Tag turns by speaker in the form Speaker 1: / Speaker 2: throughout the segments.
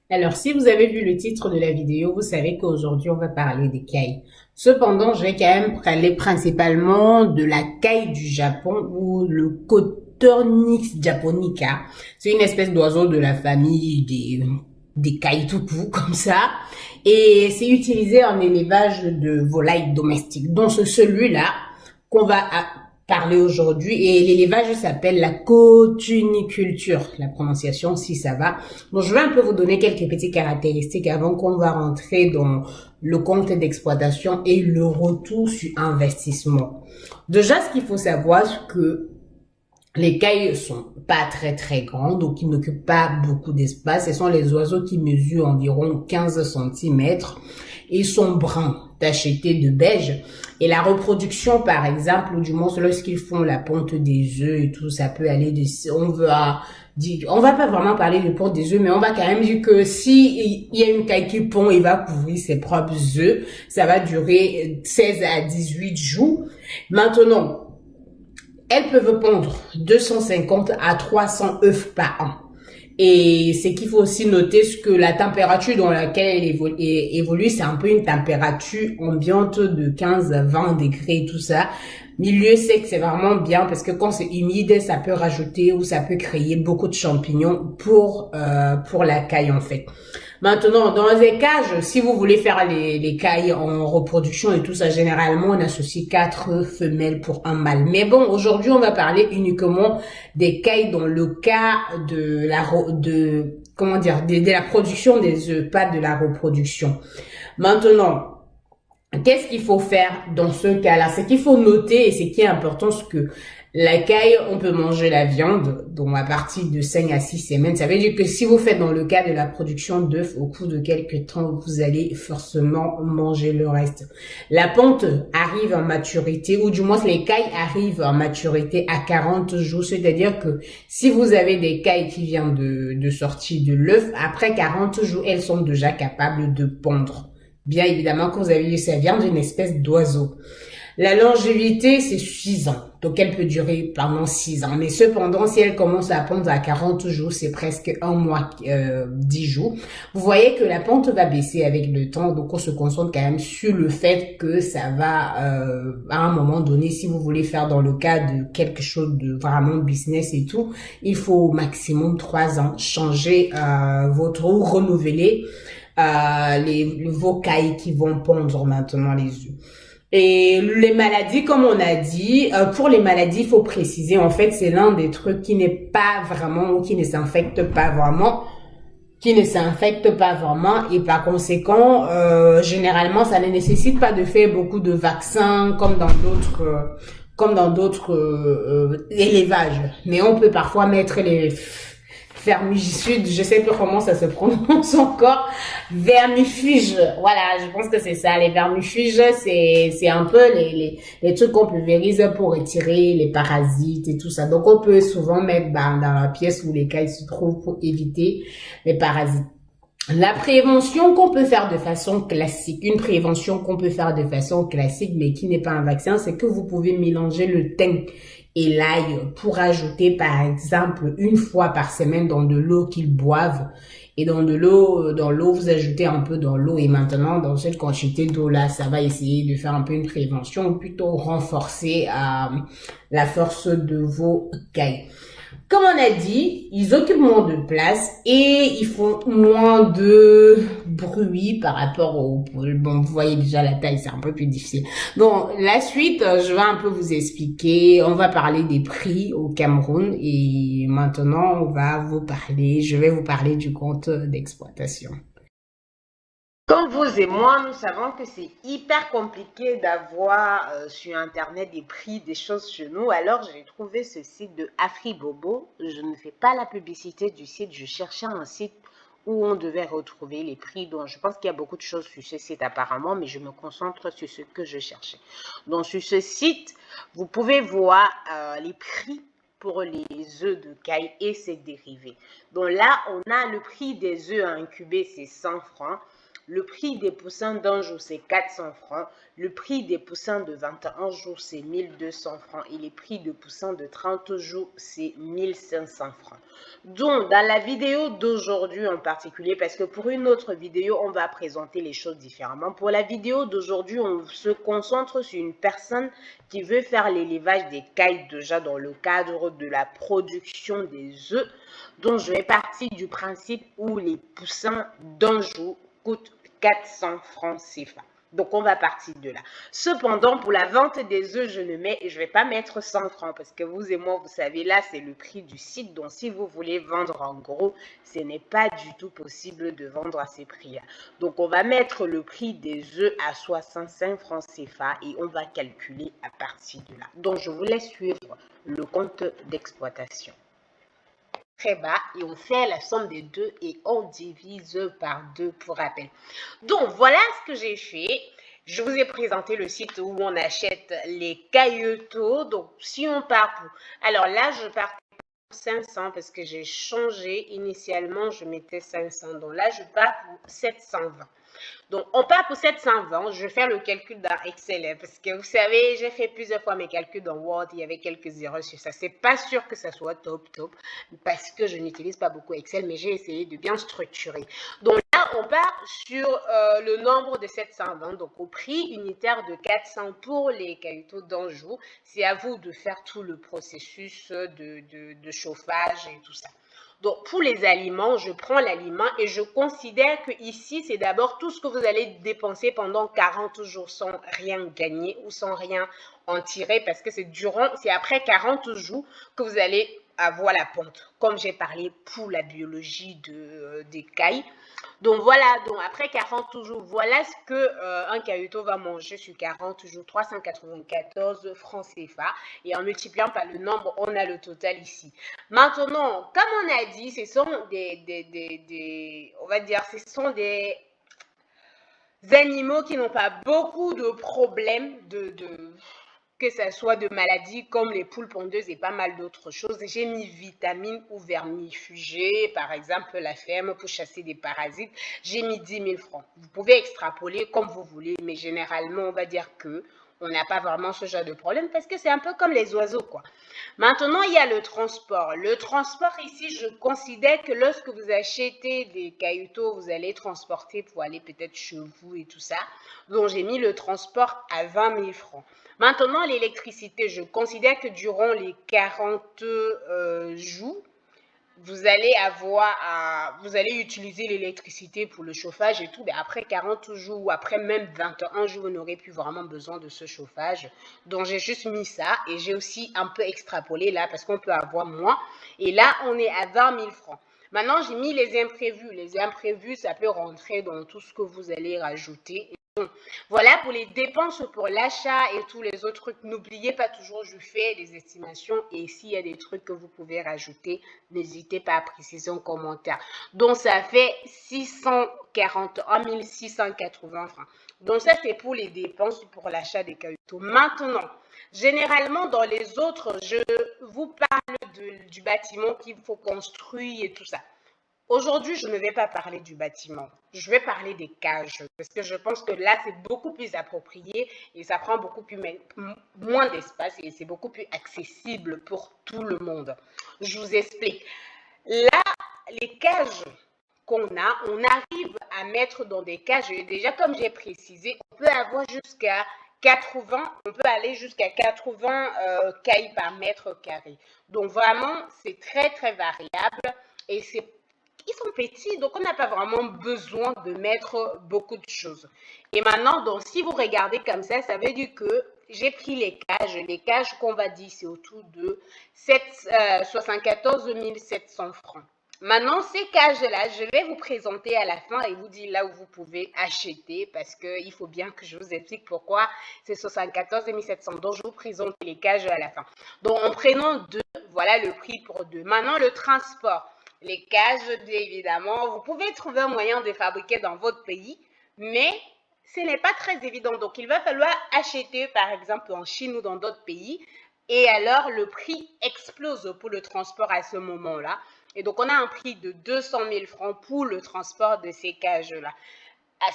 Speaker 1: Alors, si vous avez vu le titre de la vidéo, vous savez qu'aujourd'hui, on va parler des cailles. Cependant, je vais quand même parler principalement de la caille du Japon ou le Coturnix japonica. C'est une espèce d'oiseau de la famille des cailles tout court, comme ça. Et c'est utilisé en élevage de volailles domestiques. Donc, c'est celui-là qu'on va parler aujourd'hui. Et l'élevage s'appelle la cotuniculture. La prononciation, si ça va. Donc, je vais un peu vous donner quelques petites caractéristiques avant qu'on va rentrer dans le compte d'exploitation et le retour sur investissement. Déjà, ce qu'il faut savoir, c'est que les cailles sont pas très grandes, donc ils n'occupent pas beaucoup d'espace. Ce sont les oiseaux qui mesurent environ 15 centimètres et sont bruns, tachetés de beige. Et la reproduction, par exemple, ou du moins lorsqu'ils font la ponte des œufs et tout, ça peut aller de, on va pas vraiment parler de ponte des œufs, mais on va quand même dire que si il y a une caille qui pond, il va couvrir ses propres œufs. Ça va durer 16 à 18 jours. Maintenant, elles peuvent pondre 250 à 300 œufs par an. Et c'est qu'il faut aussi noter ce que la température dans laquelle elle évolue, c'est un peu une température ambiante de 15 à 20 degrés et tout ça. Milieu sec, c'est vraiment bien parce que quand c'est humide, ça peut rajouter ou ça peut créer beaucoup de champignons pour la caille en fait. Maintenant, dans les cages, si vous voulez faire les cailles en reproduction et tout ça, généralement, on associe 4 femelles pour un mâle. Mais bon, aujourd'hui, on va parler uniquement des cailles dans le cas de la production des œufs, pas de la reproduction. Maintenant, qu'est-ce qu'il faut faire dans ce cas-là? Ce qu'il faut noter et ce qui est important, c'est que la caille, on peut manger la viande, donc à partir de 5 à 6 semaines. Ça veut dire que si vous faites dans le cas de la production d'œufs, au cours de quelques temps, vous allez forcément manger le reste. La ponte arrive en maturité, ou du moins les cailles arrivent en maturité à 40 jours. C'est-à-dire que si vous avez des cailles qui viennent de sortir de l'œuf, après 40 jours, elles sont déjà capables de pondre. Bien évidemment, que vous avez dit, ça vient d'une espèce d'oiseau. La longévité, c'est 6 ans. Donc, elle peut durer pendant 6 ans. Mais cependant, si elle commence à pondre à 40 jours, c'est presque un mois, 10 jours. Vous voyez que la pente va baisser avec le temps. Donc, on se concentre quand même sur le fait que ça va, à un moment donné, si vous voulez faire dans le cas de quelque chose de vraiment business et tout, il faut au maximum 3 ans changer ou renouveler vos cailles qui vont pondre maintenant les œufs. Et les maladies, comme on a dit, pour les maladies, il faut préciser, en fait, c'est l'un des trucs qui n'est pas vraiment, ou qui ne s'infecte pas vraiment, et par conséquent, généralement, ça ne nécessite pas de faire beaucoup de vaccins comme dans d'autres élevages. Mais on peut parfois mettre les vermicide, je sais plus comment ça se prononce encore, vermifuge, voilà, je pense que c'est ça, les vermifuges, c'est un peu les trucs qu'on pulvérise pour retirer les parasites et tout ça, donc on peut souvent mettre dans la pièce où les cailles se trouvent pour éviter les parasites. La prévention qu'on peut faire de façon classique, une prévention qu'on peut faire de façon classique, mais qui n'est pas un vaccin, c'est que vous pouvez mélanger le thym et l'ail pour ajouter, par exemple, une fois par semaine dans de l'eau qu'ils boivent. Et dans l'eau, vous ajoutez un peu dans l'eau. Et maintenant, dans cette quantité d'eau-là, ça va essayer de faire un peu une prévention ou plutôt renforcer la force de vos cailles. Comme on a dit, ils occupent moins de place et ils font moins de bruit par rapport au pôle. Bon, vous voyez déjà la taille, c'est un peu plus difficile. Bon, la suite, je vais un peu vous expliquer. On va parler des prix au Cameroun et maintenant, je vais vous parler du compte d'exploitation. Comme vous et moi, nous savons que c'est hyper compliqué d'avoir sur Internet des prix, des choses chez nous. Alors, j'ai trouvé ce site de AfriBobo. Je ne fais pas la publicité du site. Je cherchais un site où on devait retrouver les prix. Donc, je pense qu'il y a beaucoup de choses sur ce site apparemment, mais je me concentre sur ce que je cherchais. Donc, sur ce site, vous pouvez voir les prix pour les œufs de caille et ses dérivés. Donc là, on a le prix des œufs à incuber, c'est 100 francs. Le prix des poussins d'un jour, c'est 400 francs. Le prix des poussins de 21 jours, c'est 1200 francs. Et les prix de poussins de 30 jours, c'est 1500 francs. Donc, dans la vidéo d'aujourd'hui en particulier, parce que pour une autre vidéo, on va présenter les choses différemment. Pour la vidéo d'aujourd'hui, on se concentre sur une personne qui veut faire l'élevage des cailles déjà dans le cadre de la production des œufs. Donc, je vais partir du principe où les poussins d'un jour coûtent 400 francs CFA. Donc, on va partir de là. Cependant, pour la vente des œufs, je ne vais pas mettre 100 francs parce que vous et moi, vous savez, là, c'est le prix du site. Donc, si vous voulez vendre en gros, ce n'est pas du tout possible de vendre à ces prix-là. Donc, on va mettre le prix des œufs à 65 francs CFA et on va calculer à partir de là. Donc, je vous laisse suivre le compte d'exploitation. Très bas et on fait la somme des deux et on divise par 2 pour rappel. Donc, voilà ce que j'ai fait. Je vous ai présenté le site où on achète les cailloteaux. Donc, si on part pour... Alors là, je pars pour 500 parce que j'ai changé. Initialement, je mettais 500. Donc là, je pars pour 720. Donc, on part pour 720. Je vais faire le calcul dans Excel parce que vous savez, j'ai fait plusieurs fois mes calculs dans Word. Il y avait quelques erreurs sur ça. C'est pas sûr que ça soit top parce que je n'utilise pas beaucoup Excel, mais j'ai essayé de bien structurer. Donc là, on part sur le nombre de 720. Donc, au prix unitaire de 400 pour les cailloteaux d'Anjou. C'est à vous de faire tout le processus de chauffage et tout ça. Donc, pour les aliments, je prends l'aliment et je considère que ici, c'est d'abord tout ce que vous allez dépenser pendant 40 jours sans rien gagner ou sans rien en tirer parce que c'est après 40 jours que vous allez avoir la pente. Comme j'ai parlé pour la biologie des cailles. Donc voilà, donc après 40 jours, voilà ce que un cailloteau va manger sur 40 jours, 394 francs CFA. Et en multipliant par le nombre, on a le total ici. Maintenant, comme on a dit, ce sont on va dire, ce sont des animaux qui n'ont pas beaucoup de problèmes que ce soit de maladies comme les poules pondeuses et pas mal d'autres choses. J'ai mis vitamines ou vermifugés, par exemple la ferme pour chasser des parasites. J'ai mis 10 000 francs. Vous pouvez extrapoler comme vous voulez, mais généralement, on va dire que on n'a pas vraiment ce genre de problème parce que c'est un peu comme les oiseaux, quoi. Maintenant, il y a le transport. Le transport ici, je considère que lorsque vous achetez des cailloteaux, vous allez transporter pour aller peut-être chez vous et tout ça. Donc, j'ai mis le transport à 20 000 francs. Maintenant, l'électricité, je considère que durant les 40 jours, vous allez utiliser l'électricité pour le chauffage et tout, mais après 40 jours ou après même 21 jours, vous n'aurez plus vraiment besoin de ce chauffage. Donc, j'ai juste mis ça et j'ai aussi un peu extrapolé là parce qu'on peut avoir moins. Et là, on est à 20 000 francs. Maintenant, j'ai mis les imprévus. Les imprévus, ça peut rentrer dans tout ce que vous allez rajouter. Voilà pour les dépenses pour l'achat et tous les autres trucs. N'oubliez pas toujours, je fais des estimations et s'il y a des trucs que vous pouvez rajouter, n'hésitez pas à préciser en commentaire. Donc, ça fait 641 680 francs. Donc, ça, c'est pour les dépenses pour l'achat des cailloteaux. Maintenant, généralement, dans les autres, je vous parle du bâtiment qu'il faut construire et tout ça. Aujourd'hui, je ne vais pas parler du bâtiment. Je vais parler des cages parce que je pense que là, c'est beaucoup plus approprié et ça prend moins d'espace et c'est beaucoup plus accessible pour tout le monde. Je vous explique. Là, les cages qu'on a, on arrive à mettre dans des cages. Et déjà, comme j'ai précisé, on peut avoir jusqu'à 80, on peut aller jusqu'à 80 cailles par mètre carré. Donc, vraiment, c'est très, très variable et ils sont petits, donc on n'a pas vraiment besoin de mettre beaucoup de choses. Et maintenant, donc, si vous regardez comme ça veut dire que j'ai pris les cages qu'on va dire, c'est autour de 74 700 francs. Maintenant, ces cages-là, je vais vous présenter à la fin et vous dire là où vous pouvez acheter parce qu'il faut bien que je vous explique pourquoi c'est 74 700. Donc, je vous présente les cages à la fin. Donc, en prenant deux, voilà le prix pour deux. Maintenant, le transport. Les cages, bien évidemment, vous pouvez trouver un moyen de fabriquer dans votre pays, mais ce n'est pas très évident. Donc, il va falloir acheter, par exemple, en Chine ou dans d'autres pays. Et alors, le prix explose pour le transport à ce moment-là. Et donc, on a un prix de 200 000 francs pour le transport de ces cages-là.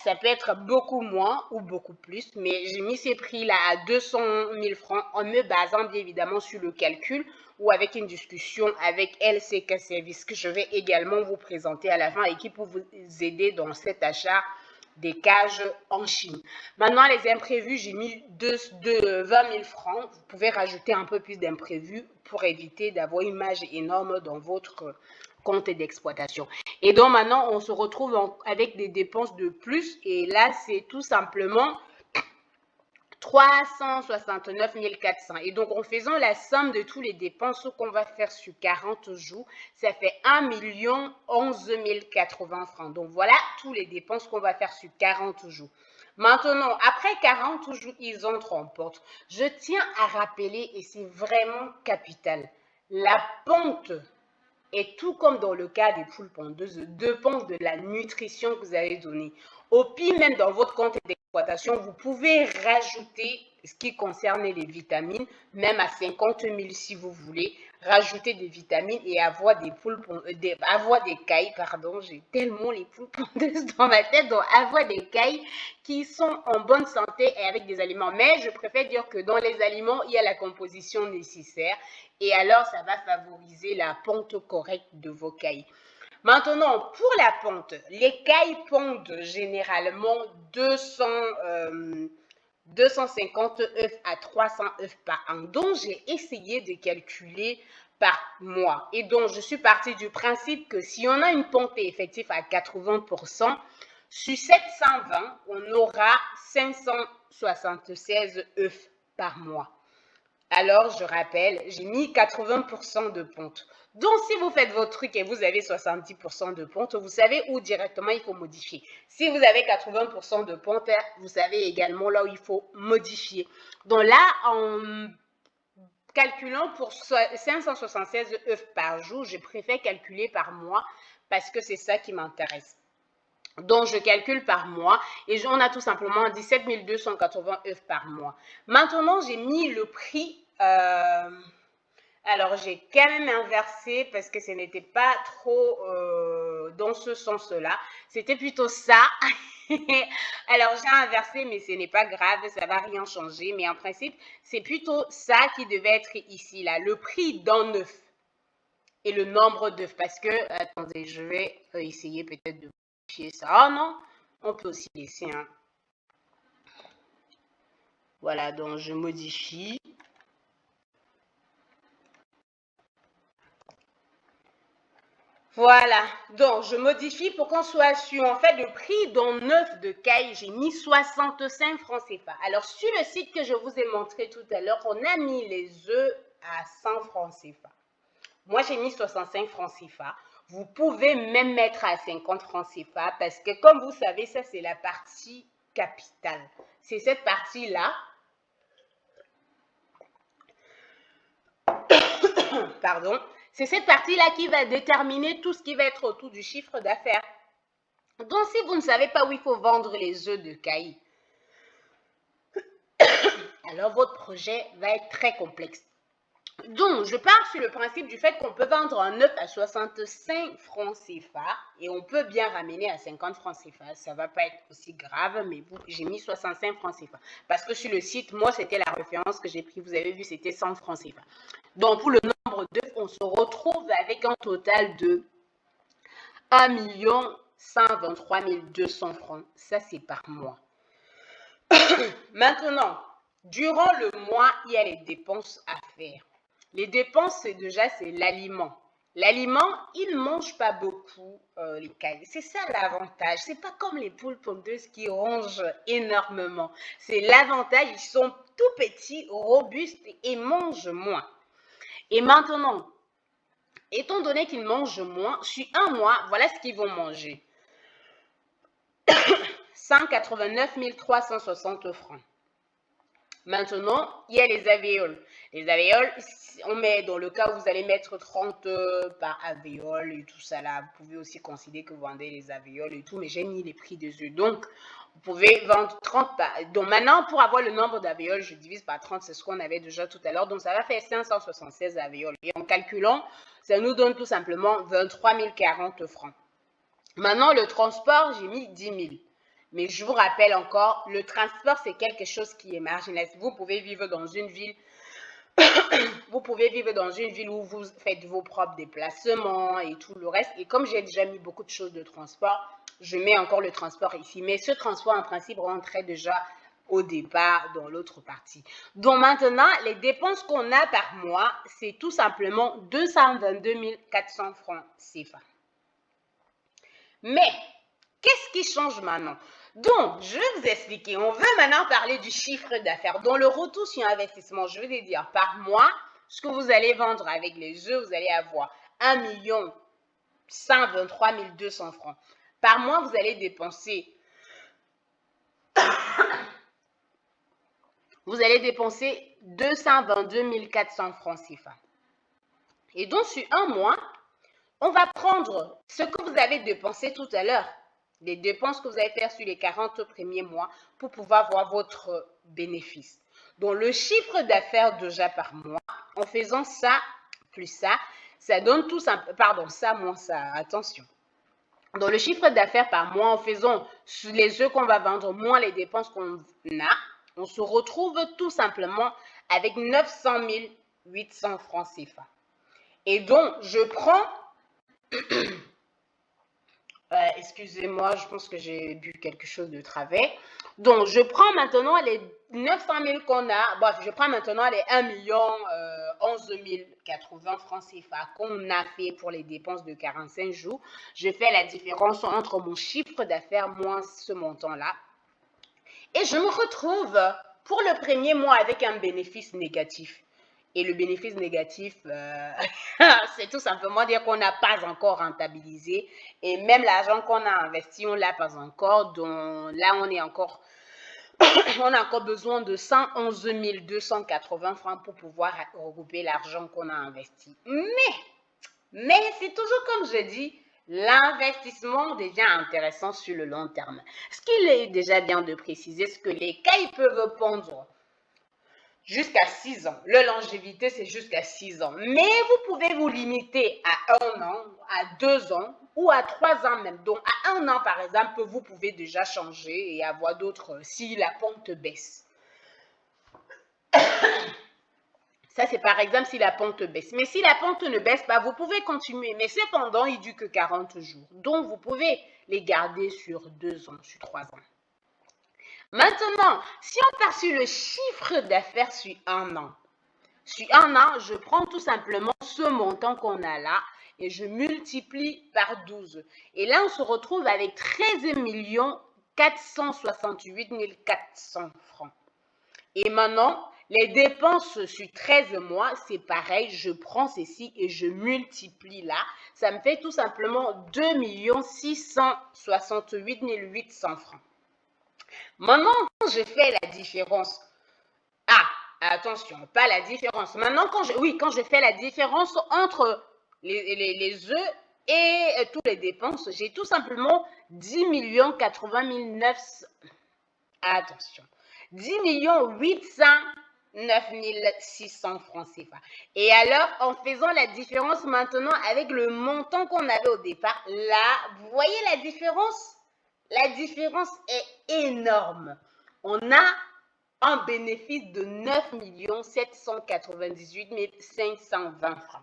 Speaker 1: Ça peut être beaucoup moins ou beaucoup plus, mais j'ai mis ces prix-là à 200 000 francs en me basant bien évidemment sur le calcul ou avec une discussion avec LCK Service que je vais également vous présenter à la fin et qui peut vous aider dans cet achat des cages en Chine. Maintenant, les imprévus, j'ai mis 20 000 francs. Vous pouvez rajouter un peu plus d'imprévus pour éviter d'avoir une marge énorme dans votre compte d'exploitation. Et donc maintenant, on se retrouve avec des dépenses de plus. Et là, c'est tout simplement 369 400. Et donc, en faisant la somme de tous les dépenses qu'on va faire sur 40 jours, ça fait 1 11 080 francs. Donc, voilà tous les dépenses qu'on va faire sur 40 jours. Maintenant, après 40 jours, ils entrent en porte. Je tiens à rappeler, et c'est vraiment capital, la ponte, et tout comme dans le cas des poules pondeuses, dépend de la nutrition que vous allez donner. Au pire, même dans votre compte d'exploitation, vous pouvez rajouter ce qui concerne les vitamines, même à 50 000 si vous voulez, rajouter des vitamines et avoir des poules avoir des cailles, pardon, j'ai tellement les poules pondeuses dans ma tête, donc avoir des cailles qui sont en bonne santé et avec des aliments. Mais je préfère dire que dans les aliments, il y a la composition nécessaire et alors ça va favoriser la ponte correcte de vos cailles. Maintenant, pour la ponte, les cailles pondent généralement 250 œufs à 300 œufs par an. Donc, j'ai essayé de calculer par mois. Et donc, je suis partie du principe que si on a une ponte effective à 80%, sur 720, on aura 576 œufs par mois. Alors, je rappelle, j'ai mis 80% de ponte. Donc, si vous faites votre truc et vous avez 70% de ponte, vous savez où directement il faut modifier. Si vous avez 80% de ponte, vous savez également là où il faut modifier. Donc là, en calculant pour 576 œufs par jour, je préfère calculer par mois parce que c'est ça qui m'intéresse. Donc, je calcule par mois et on a tout simplement 17 280 œufs par mois. Maintenant, j'ai mis le prix. Alors, j'ai quand même inversé parce que ce n'était pas trop dans ce sens-là. C'était plutôt ça. Alors, j'ai inversé, mais ce n'est pas grave, ça ne va rien changer. Mais en principe, c'est plutôt ça qui devait être ici, là. Le prix d'un œuf et le nombre d'œufs. Parce que, attendez, je vais essayer peut-être de modifier ça. Ah non, on peut aussi laisser un. Voilà, donc je modifie. Voilà, donc je modifie pour qu'on soit sûr. En fait, le prix d'un œuf de caille, j'ai mis 65 francs CFA. Alors, sur le site que je vous ai montré tout à l'heure, on a mis les œufs à 100 francs CFA. Moi, j'ai mis 65 francs CFA. Vous pouvez même mettre à 50 francs CFA parce que, comme vous savez, ça, c'est la partie capitale. C'est cette partie-là. Pardon. C'est cette partie-là qui va déterminer tout ce qui va être autour du chiffre d'affaires. Donc, si vous ne savez pas où il faut vendre les œufs de caille, alors votre projet va être très complexe. Donc, je pars sur le principe du fait qu'on peut vendre un œuf à 65 francs CFA et on peut bien ramener à 50 francs CFA. Ça ne va pas être aussi grave, mais j'ai mis 65 francs CFA. Parce que sur le site, moi, c'était la référence que j'ai prise. Vous avez vu, c'était 100 francs CFA. Donc, pour le nombre d'œufs, on se retrouve avec un total de 1 123 200 francs. Ça, c'est par mois. Maintenant, durant le mois, il y a les dépenses à faire. Les dépenses, déjà, c'est l'aliment. L'aliment, ils ne mangent pas beaucoup les cailles. C'est ça l'avantage. C'est pas comme les poules pondeuses qui rongent énormément. C'est l'avantage, ils sont tout petits, robustes et mangent moins. Et maintenant, étant donné qu'ils mangent moins, sur un mois, voilà ce qu'ils vont manger. 189 360 francs. Maintenant, il y a les alvéoles. Les alvéoles, on met dans le cas où vous allez mettre 30 par alvéole et tout ça là. Vous pouvez aussi considérer que vous vendez les alvéoles et tout, mais j'ai mis les prix des œufs. Donc, vous pouvez vendre 30 par. Donc, maintenant, pour avoir le nombre d'alvéoles, je divise par 30, c'est ce qu'on avait déjà tout à l'heure. Donc, ça va faire 576 alvéoles. Et en calculant, ça nous donne tout simplement 23 040 francs. Maintenant, le transport, j'ai mis 10 000. Mais je vous rappelle encore, le transport, c'est quelque chose qui est marginal. Vous pouvez vivre dans une ville où vous faites vos propres déplacements et tout le reste. Et comme j'ai déjà mis beaucoup de choses de transport, je mets encore le transport ici. Mais ce transport, en principe, rentrait déjà au départ dans l'autre partie. Donc maintenant, les dépenses qu'on a par mois, c'est tout simplement 222 400 francs CFA. Mais, qu'est-ce qui change maintenant? Donc, je vais vous expliquer. On veut maintenant parler du chiffre d'affaires. Dans le retour sur investissement, je vais dire par mois, ce que vous allez vendre avec les œufs, vous allez avoir 1 123 200 francs. Par mois, vous allez dépenser 222 400 francs CFA. Et donc, sur un mois, on va prendre ce que vous avez dépensé tout à l'heure, les dépenses que vous allez faire sur les 40 premiers mois pour pouvoir voir votre bénéfice. Donc, le chiffre d'affaires déjà par mois, en faisant ça plus ça, ça donne tout simplement, pardon, ça moins ça, attention. Donc, le chiffre d'affaires par mois, en faisant les œufs qu'on va vendre moins les dépenses qu'on a, on se retrouve tout simplement avec 900 800 francs CFA. Et donc, je prends... excusez-moi, je pense que j'ai bu quelque chose de travers. Donc, je prends maintenant les 900 000 qu'on a. Bon, je prends maintenant les 1 11 080 francs CFA qu'on a fait pour les dépenses de 45 jours. Je fais la différence entre mon chiffre d'affaires moins ce montant-là. Et je me retrouve pour le premier mois avec un bénéfice négatif. Et le bénéfice négatif, c'est tout simplement dire qu'on n'a pas encore rentabilisé. Et même l'argent qu'on a investi, on ne l'a pas encore. Donc là, on a encore besoin de 111 280 francs pour pouvoir regrouper l'argent qu'on a investi. Mais c'est toujours comme je dis, l'investissement devient intéressant sur le long terme. Ce qu'il est déjà bien de préciser, c'est que les cailles peuvent pondre jusqu'à 6 ans. La longévité, c'est jusqu'à 6 ans. Mais vous pouvez vous limiter à 1 an, à 2 ans ou à 3 ans même. Donc, à 1 an, par exemple, vous pouvez déjà changer et avoir d'autres si la pente baisse. Ça, c'est par exemple si la pente baisse. Mais si la pente ne baisse pas, vous pouvez continuer. Mais cependant, il ne dure que 40 jours. Donc, vous pouvez les garder sur 2 ans, sur 3 ans. Maintenant, si on part sur le chiffre d'affaires sur 1 an, je prends tout simplement ce montant qu'on a là et je multiplie par 12. Et là, on se retrouve avec 13 468 400 francs. Et maintenant, les dépenses sur 13 mois, c'est pareil, je prends ceci et je multiplie là. Ça me fait tout simplement 2 668 800 francs. Maintenant, quand je fais la différence, attention, pas la différence. Maintenant, quand je fais la différence entre les œufs et toutes les dépenses, j'ai tout simplement 10 80 900. Attention, 10 809 600 francs CFA. Et alors, en faisant la différence maintenant avec le montant qu'on avait au départ, là, vous voyez la différence? La différence est énorme. On a un bénéfice de 9 798 520 francs.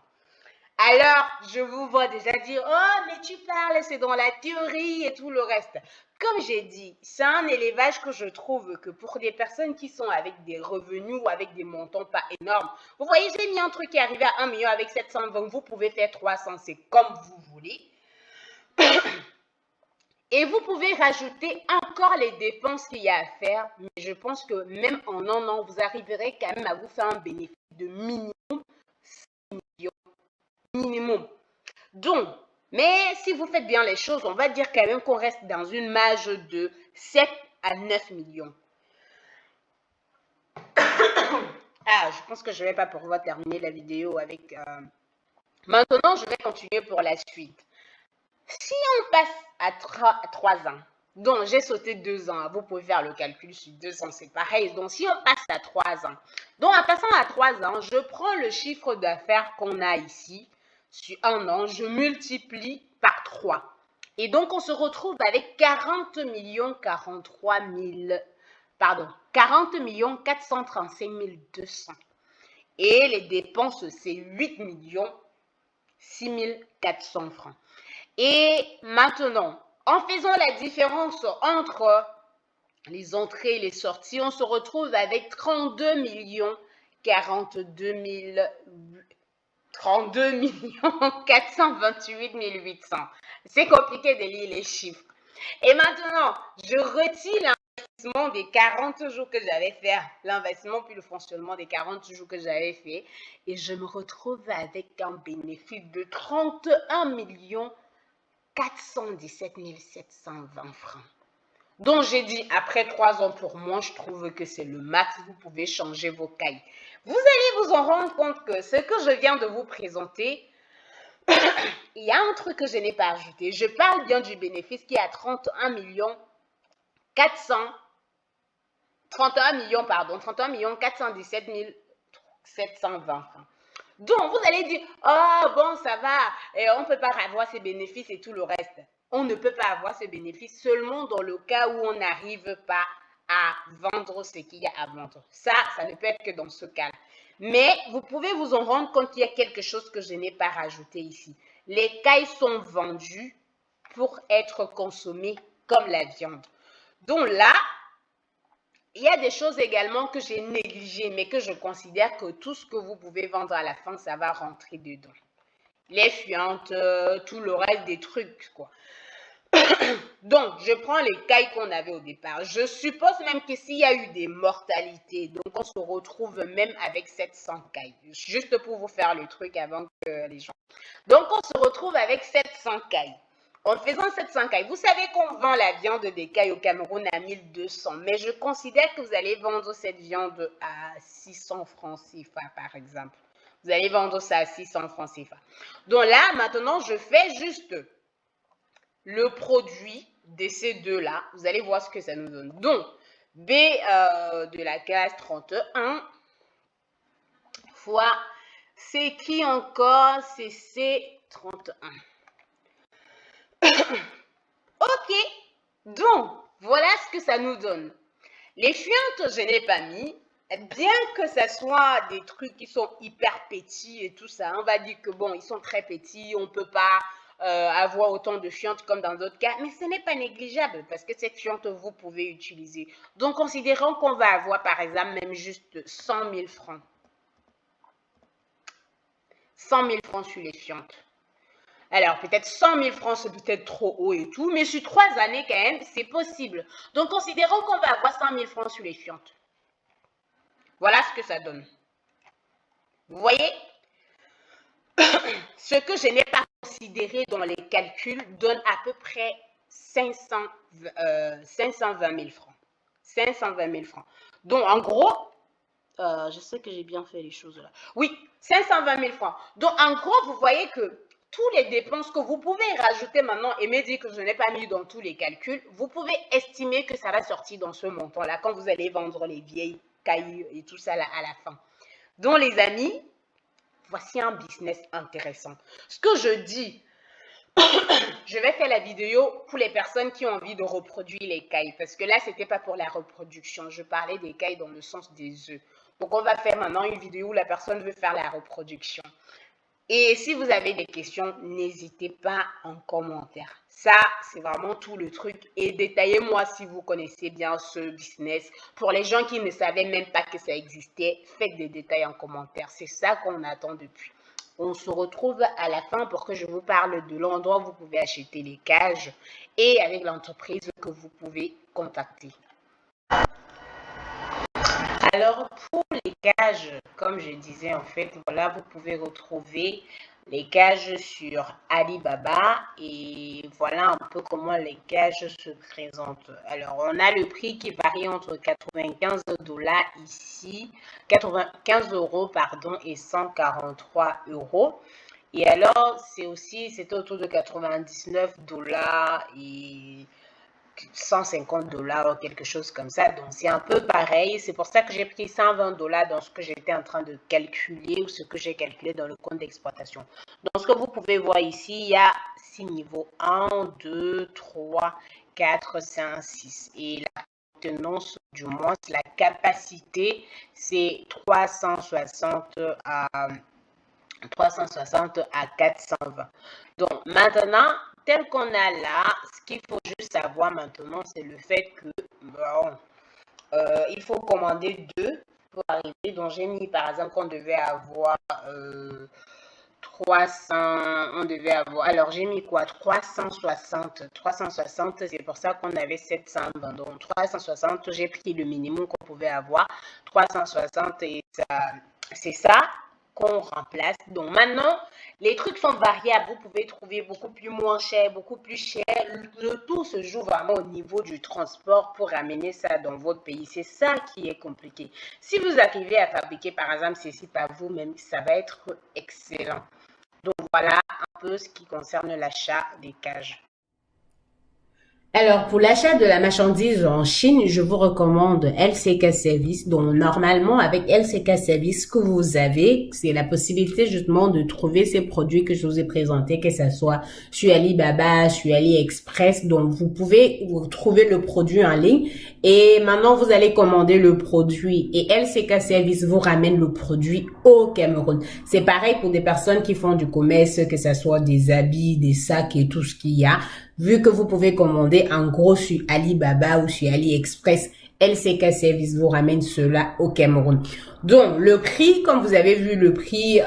Speaker 1: Alors, je vous vois déjà dire, oh, mais tu parles, c'est dans la théorie et tout le reste. Comme j'ai dit, c'est un élevage que je trouve que pour des personnes qui sont avec des revenus ou avec des montants pas énormes, vous voyez, j'ai mis un truc qui est arrivé à 1 million avec 720, vous pouvez faire 300, c'est comme vous voulez. Et vous pouvez rajouter encore les dépenses qu'il y a à faire, mais je pense que même en 1 an, vous arriverez quand même à vous faire un bénéfice de minimum 6 millions. Minimum. Donc, mais si vous faites bien les choses, on va dire quand même qu'on reste dans une marge de 7 à 9 millions. Je pense que je ne vais pas pouvoir terminer la vidéo avec... Maintenant, je vais continuer pour la suite. Si on passe à 3 ans, donc j'ai sauté 2 ans, vous pouvez faire le calcul sur 2 ans, c'est pareil. Donc si on passe à 3 ans, donc en passant à 3 ans, je prends le chiffre d'affaires qu'on a ici, sur 1 an, je multiplie par 3. Et donc, on se retrouve avec 40 435 200. Et les dépenses, c'est 8 6 400 francs. Et maintenant, en faisant la différence entre les entrées et les sorties, on se retrouve avec 32 428 800. C'est compliqué de lire les chiffres. Et maintenant, je retire l'investissement des 40 jours que j'avais fait, l'investissement puis le fonctionnement des 40 jours que j'avais fait, et je me retrouve avec un bénéfice de 31 417 720 francs. Donc, j'ai dit, après 3 ans, pour moi, je trouve que c'est le max. Vous pouvez changer vos cailles. Vous allez vous en rendre compte que ce que je viens de vous présenter, il y a un truc que je n'ai pas ajouté. Je parle bien du bénéfice qui est à 31 417 720 francs. Donc, vous allez dire, oh bon, ça va, et on ne peut pas avoir ces bénéfices et tout le reste. On ne peut pas avoir ces bénéfices seulement dans le cas où on n'arrive pas à vendre ce qu'il y a à vendre. Ça ne peut être que dans ce cas. Mais vous pouvez vous en rendre compte qu'il y a quelque chose que je n'ai pas rajouté ici. Les cailles sont vendues pour être consommées comme la viande. Donc là, il y a des choses également que j'ai négligées, mais que je considère que tout ce que vous pouvez vendre à la fin, ça va rentrer dedans. Les fientes, tout le reste des trucs, quoi. Donc, je prends les cailles qu'on avait au départ. Je suppose même que s'il y a eu des mortalités, donc on se retrouve même avec 700 cailles. Juste pour vous faire le truc avant que les gens... Donc, on se retrouve avec 700 cailles. En faisant 700 cailles, vous savez qu'on vend la viande des cailles au Cameroun à 1200, mais je considère que vous allez vendre cette viande à 600 francs CFA, par exemple. Vous allez vendre ça à 600 francs CFA. Donc là, maintenant, je fais juste le produit de ces deux-là. Vous allez voir ce que ça nous donne. Donc, B de la case 31 fois, c'est qui encore? C'est C31. Ok, donc, voilà ce que ça nous donne. Les fientes, je n'ai pas mis. Bien que ce soit des trucs qui sont hyper petits et tout ça, on va dire que bon, ils sont très petits, on ne peut pas avoir autant de fientes comme dans d'autres cas, mais ce n'est pas négligeable parce que cette fiente, vous pouvez utiliser. Donc, considérons qu'on va avoir par exemple même juste 100 000 francs. 100 000 francs sur les fientes. Alors, peut-être 100 000 francs, c'est peut-être trop haut et tout, mais sur 3 années quand même, c'est possible. Donc, considérons qu'on va avoir 100 000 francs sur les fientes. Voilà ce que ça donne. Vous voyez? Ce que je n'ai pas considéré dans les calculs donne à peu près 520 000 francs. 520 000 francs. Donc, en gros, je sais que j'ai bien fait les choses là. Oui, 520 000 francs. Donc, en gros, vous voyez que tous les dépenses que vous pouvez rajouter maintenant et me dire que je n'ai pas mis dans tous les calculs, vous pouvez estimer que ça va sortir dans ce montant-là quand vous allez vendre les vieilles cailloux et tout ça là à la fin. Donc, les amis, voici un business intéressant. Ce que je dis, je vais faire la vidéo pour les personnes qui ont envie de reproduire les cailles. Parce que là, ce n'était pas pour la reproduction. Je parlais des cailles dans le sens des œufs. Donc, on va faire maintenant une vidéo où la personne veut faire la reproduction. Et si vous avez des questions, n'hésitez pas en commentaire. Ça, c'est vraiment tout le truc. Et détaillez-moi si vous connaissez bien ce business. Pour les gens qui ne savaient même pas que ça existait, faites des détails en commentaire. C'est ça qu'on attend depuis. On se retrouve à la fin pour que je vous parle de l'endroit où vous pouvez acheter les cages et avec l'entreprise que vous pouvez contacter. Alors, pour les cages, comme je disais, en fait, voilà, vous pouvez retrouver les cages sur Alibaba et voilà un peu comment les cages se présentent. Alors, on a le prix qui varie entre 95 $ ici, 95 € pardon, et 143 €. Et alors, c'est autour de 99 $ et $150 ou quelque chose comme ça. Donc, c'est un peu pareil. C'est pour ça que j'ai pris $120 dans ce que j'étais en train de calculer ou ce que j'ai calculé dans le compte d'exploitation. Donc, ce que vous pouvez voir ici, il y a 6 niveaux. 1, 2, 3, 4, 5, 6. Et la maintenance, du moins, la capacité, c'est 360 à 420. Donc, maintenant, tel qu'on a là, ce qu'il faut juste savoir maintenant, c'est le fait que, bon, il faut commander 2 pour arriver. Donc, j'ai mis, par exemple, qu'on devait avoir 300, on devait avoir, alors j'ai mis quoi, 360, c'est pour ça qu'on avait 720. Donc, 360, j'ai pris le minimum qu'on pouvait avoir, 360, et ça, c'est ça qu'on remplace. Donc maintenant, les trucs sont variables. Vous pouvez trouver beaucoup plus moins cher, beaucoup plus cher. Le tout se joue vraiment au niveau du transport pour amener ça dans votre pays. C'est ça qui est compliqué. Si vous arrivez à fabriquer par exemple ceci par vous-même, ça va être excellent. Donc voilà un peu ce qui concerne l'achat des cages.
Speaker 2: Alors, pour l'achat de la marchandise en Chine, je vous recommande LCK Service. Donc, normalement, avec LCK Service, ce que vous avez, c'est la possibilité justement de trouver ces produits que je vous ai présentés, que ce soit sur Alibaba, sur AliExpress. Donc, vous pouvez trouver le produit en ligne et maintenant, vous allez commander le produit et LCK Service vous ramène le produit au Cameroun. C'est pareil pour des personnes qui font du commerce, que ce soit des habits, des sacs et tout ce qu'il y a. Vu que vous pouvez commander en gros sur Alibaba ou sur AliExpress, LCK Service vous ramène cela au Cameroun. Donc, le prix, comme vous avez vu, le prix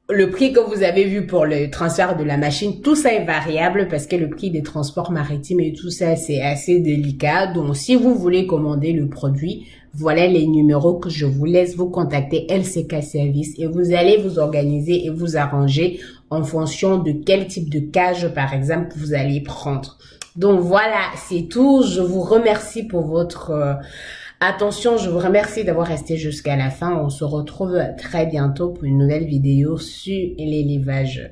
Speaker 2: le prix que vous avez vu pour le transfert de la machine, tout ça est variable parce que le prix des transports maritimes et tout ça, c'est assez délicat. Donc, si vous voulez commander le produit, voilà les numéros que je vous laisse. Vous contacter LCK Service et vous allez vous organiser et vous arranger en fonction de quel type de cage, par exemple, vous allez prendre. Donc, voilà, c'est tout. Je vous remercie pour votre attention. Je vous remercie d'avoir resté jusqu'à la fin. On se retrouve très bientôt pour une nouvelle vidéo sur l'élevage.